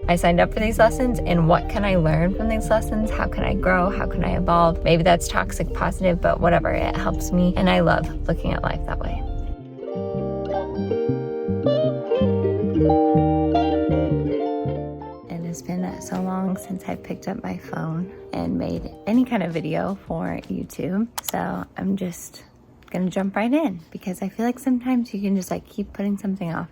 I signed up for these lessons and what can I learn from these lessons? How can I grow? How can I evolve? Maybe that's toxic positive, but whatever, it helps me. And I love looking at life that way. It has been so long since I picked up my phone and made any kind of video for YouTube. So I'm just gonna jump right in because I feel like sometimes you can just like keep putting something off.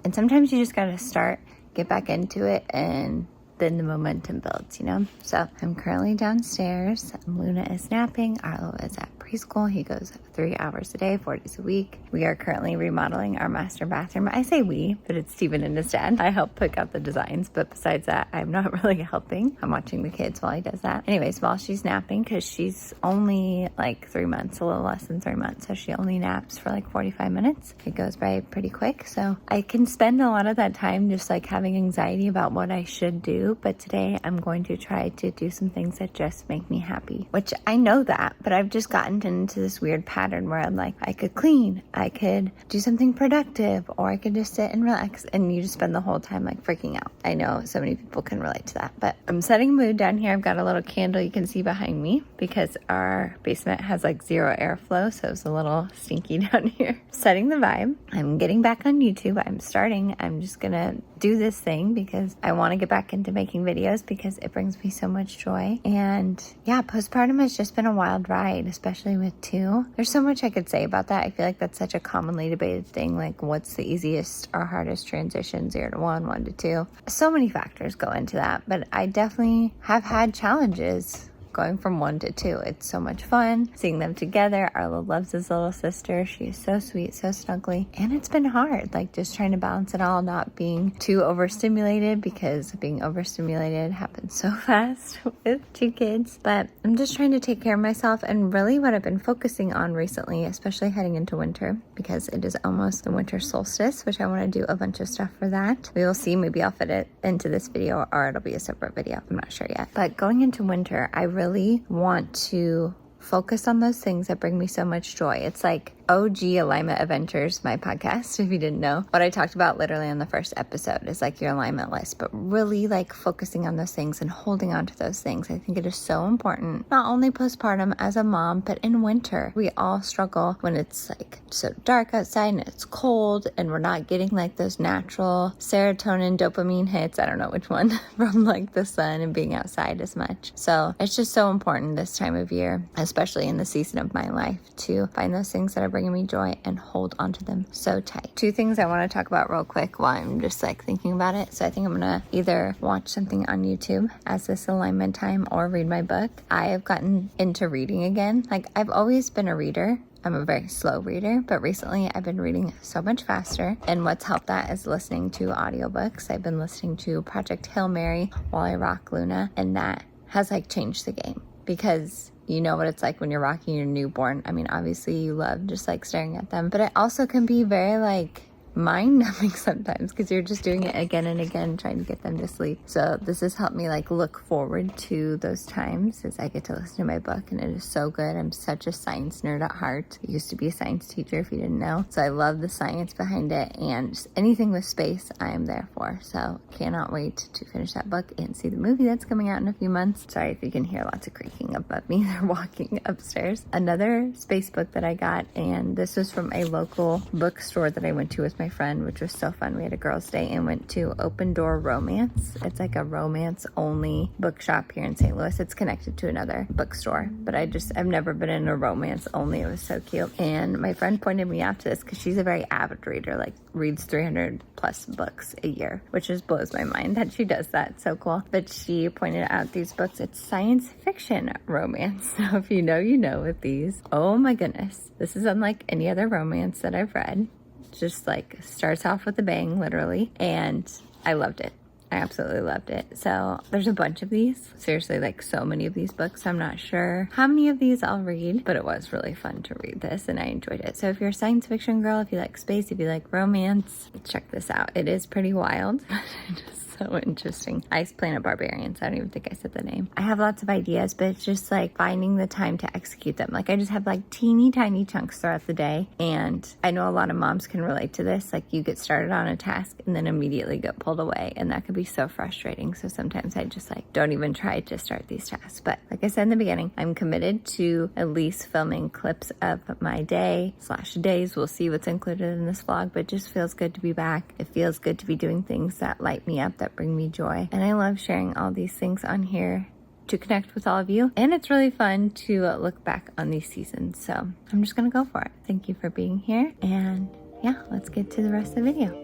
And sometimes you just gotta start, get back into it, and then the momentum builds, you know? So I'm currently downstairs. Luna is napping. Arlo is at preschool. He goes 3 hours a day, 4 days a week. We are currently remodeling our master bathroom. I say we, but it's Steven and his dad. I help pick out the designs, but besides that, I'm not really helping. I'm watching the kids while he does that. Anyways, while she's napping, because she's only like 3 months, a little less than 3 months, so she only naps for like 45 minutes. It goes by pretty quick, so I can spend a lot of that time just like having anxiety about what I should do, but today I'm going to try to do some things that just make me happy, which I know that, but I've just gotten into this weird pattern where I'm like, I could clean, I could do something productive, or I could just sit and relax, and you just spend the whole time like freaking out. I know so many people can relate to that, but I'm setting mood down here. I've got a little candle you can see behind me because our basement has like zero airflow, so it's a little stinky down here. Setting the vibe. I'm getting back on YouTube. I'm just gonna do this thing because I want to get back into making videos because it brings me so much joy. And yeah, postpartum has just been a wild ride, especially with 2. There's so much I could say about that. I feel like that's such a commonly debated thing, like what's the easiest or hardest transition, 0 to 1, 1 to 2. So many factors go into that, but I definitely have had challenges going from 1 to 2. It's so much fun seeing them together. Arlo loves his little sister. She is so sweet, so snuggly. And it's been hard, like just trying to balance it all, not being too overstimulated, because being overstimulated happens so fast with 2 kids. But I'm just trying to take care of myself, and really what I've been focusing on recently, especially heading into winter, because it is almost the winter solstice, which I want to do a bunch of stuff for that. We will see. Maybe I'll fit it into this video or it'll be a separate video. I'm not sure yet. But going into winter, I really want to focus on those things that bring me so much joy. It's like OG Alignment Adventures, my podcast, if you didn't know. What I talked about literally on the first episode is like your alignment list, but really like focusing on those things and holding on to those things. I think it is so important, not only postpartum as a mom, but in winter. We all struggle when it's like so dark outside and it's cold and we're not getting like those natural serotonin, dopamine hits, I don't know which one, from like the sun and being outside as much. So it's just so important this time of year, especially in the season of my life, to find those things that are bringing me joy and hold on to them so tight. 2 things I want to talk about real quick while I'm just like thinking about it. So I think I'm gonna either watch something on YouTube as this alignment time or read my book. I have gotten into reading again. Like I've always been a reader. I'm a very slow reader, but recently I've been reading so much faster. And what's helped that is listening to audiobooks. I've been listening to Project Hail Mary while I rock Luna, and that has like changed the game, because you know what it's like when you're rocking your newborn. I mean, obviously you love just like staring at them, but it also can be very like mind-numbing sometimes because you're just doing it again and again, trying to get them to sleep. So this has helped me like look forward to those times as I get to listen to my book, and it is so good. I'm such a science nerd at heart. I used to be a science teacher, if you didn't know. So I love the science behind it, and just anything with space I am there for. So cannot wait to finish that book and see the movie that's coming out in a few months. Sorry if you can hear lots of creaking above me. They're walking upstairs. Another space book that I got, and this was from a local bookstore that I went to with my friend, which was so fun. We had a girls' day and went to Open Door Romance. It's like a romance only bookshop here in St. Louis. It's connected to another bookstore, but I've never been in a romance only. It was so cute. And my friend pointed me out to this because she's a very avid reader, like reads 300 plus books a year, which just blows my mind that she does that. So cool. But she pointed out these books. It's science fiction romance. So if you know, you know with these. Oh my goodness. This is unlike any other romance that I've read. Just like starts off with a bang, literally, and I loved it. I absolutely loved it. So there's a bunch of these, seriously, like so many of these books. I'm not sure how many of these I'll read, but it was really fun to read this and I enjoyed it. So if you're a science fiction girl, if you like space, if you like romance, check this out. It is pretty wild, but it is so interesting. Ice Planet Barbarians. I don't even think I said the name. I have lots of ideas, but it's just like finding the time to execute them. Like I just have like teeny tiny chunks throughout the day. And I know a lot of moms can relate to this. Like you get started on a task and then immediately get pulled away. And that can be so frustrating. So sometimes I just like don't even try to start these tasks. But like I said in the beginning, I'm committed to at least filming clips of my day/days. We'll see what's included in this vlog, but it just feels good to be back. It feels good to be doing things that light me up, that bring me joy. And I love sharing all these things on here to connect with all of you. And it's really fun to look back on these seasons. So I'm just gonna go for it. Thank you for being here. And yeah, let's get to the rest of the video.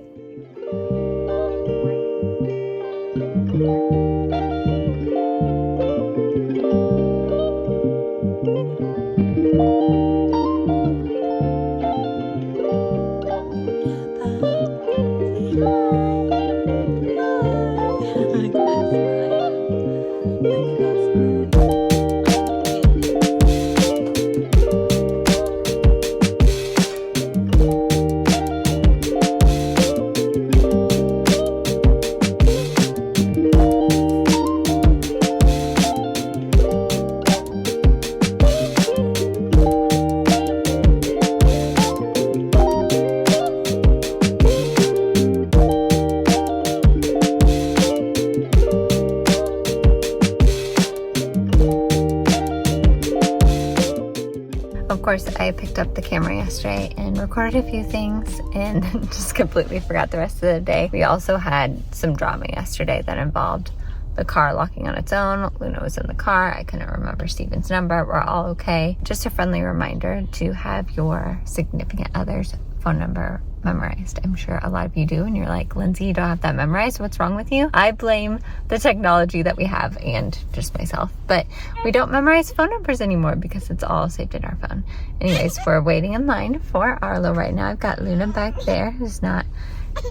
Of course, I picked up the camera yesterday and recorded a few things and just completely forgot the rest of the day. We also had some drama yesterday that involved the car locking on its own. Luna was in the car. I couldn't remember Steven's number. We're all okay. Just a friendly reminder to have your significant other's phone number memorized. I'm sure a lot of you do, and you're like, Lindsay, you don't have that memorized. What's wrong with you? I blame the technology that we have and just myself. But we don't memorize phone numbers anymore because it's all saved in our phone. Anyways, we're waiting in line for Arlo right now. I've got Luna back there, who's not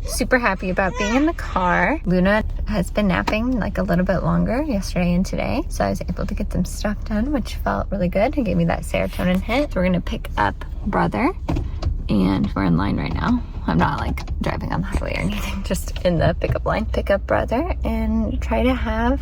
super happy about being in the car. Luna has been napping like a little bit longer yesterday and today, so I was able to get some stuff done, which felt really good. It gave me that serotonin hit. So we're gonna pick up brother, and we're in line right now. I'm not like driving on the highway or anything, just in the pickup line. Pick up brother and try to have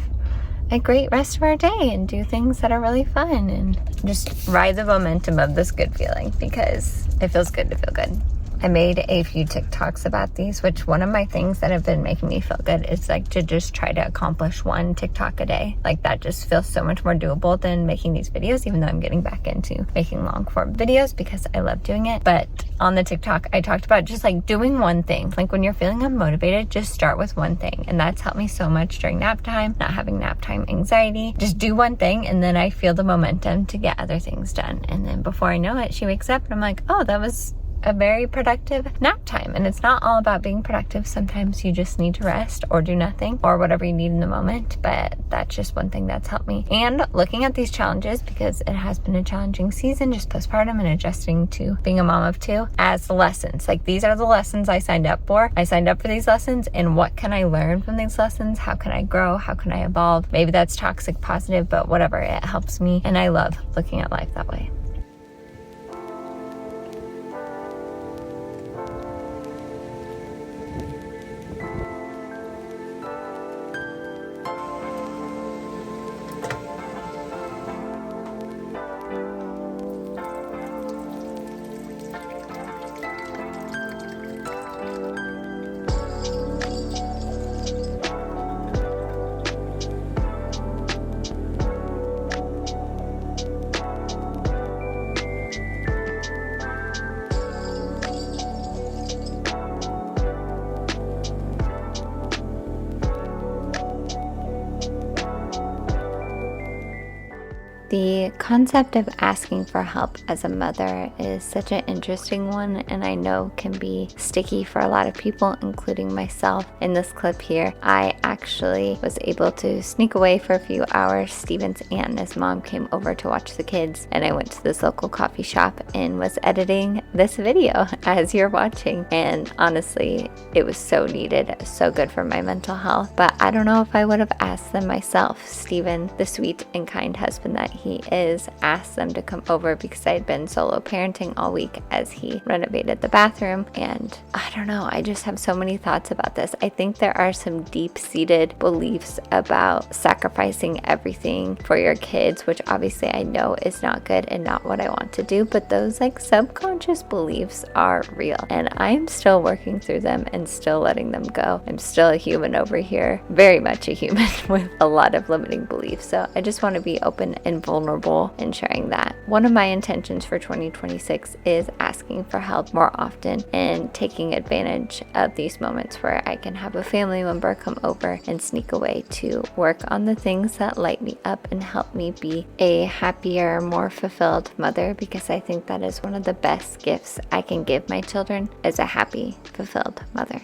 a great rest of our day and do things that are really fun and just ride the momentum of this good feeling, because it feels good to feel good. I made a few TikToks about these, which one of my things that have been making me feel good is like to just try to accomplish one TikTok a day. Like that just feels so much more doable than making these videos, even though I'm getting back into making long form videos because I love doing it. But on the TikTok, I talked about just like doing one thing. Like when you're feeling unmotivated, just start with one thing. And that's helped me so much during nap time, not having nap time anxiety. Just do one thing and then I feel the momentum to get other things done. And then before I know it, she wakes up and I'm like, oh, that was a very productive nap time. And it's not all about being productive. Sometimes you just need to rest or do nothing or whatever you need in the moment. But that's just one thing that's helped me. And looking at these challenges, because it has been a challenging season, just postpartum and adjusting to being a mom of two, as lessons. Like these are the lessons I signed up for. I signed up for these lessons, and what can I learn from these lessons? How can I grow? How can I evolve? Maybe that's toxic positive, but whatever, it helps me. And I love looking at life that way. The concept of asking for help as a mother is such an interesting one, and I know can be sticky for a lot of people, including myself. In this clip here, I actually was able to sneak away for a few hours. Steven's aunt and his mom came over to watch the kids, and I went to this local coffee shop and was editing this video as you're watching. And honestly, it was so needed, so good for my mental health. But I don't know if I would have asked them myself. Steven, the sweet and kind husband that he is, asked them to come over because I had been solo parenting all week as he renovated the bathroom. And I don't know, I just have so many thoughts about this. I think there are some deep-seated beliefs about sacrificing everything for your kids, which obviously I know is not good and not what I want to do, but those like subconscious beliefs are real, and I'm still working through them and still letting them go. I'm still a human over here, very much a human with a lot of limiting beliefs. So I just want to be open and vulnerable in sharing that. One of my intentions for 2026 is asking for help more often and taking advantage of these moments where I can have a family member come over and sneak away to work on the things that light me up and help me be a happier, more fulfilled mother, because I think that is one of the best gifts I can give my children, is a happy, fulfilled mother.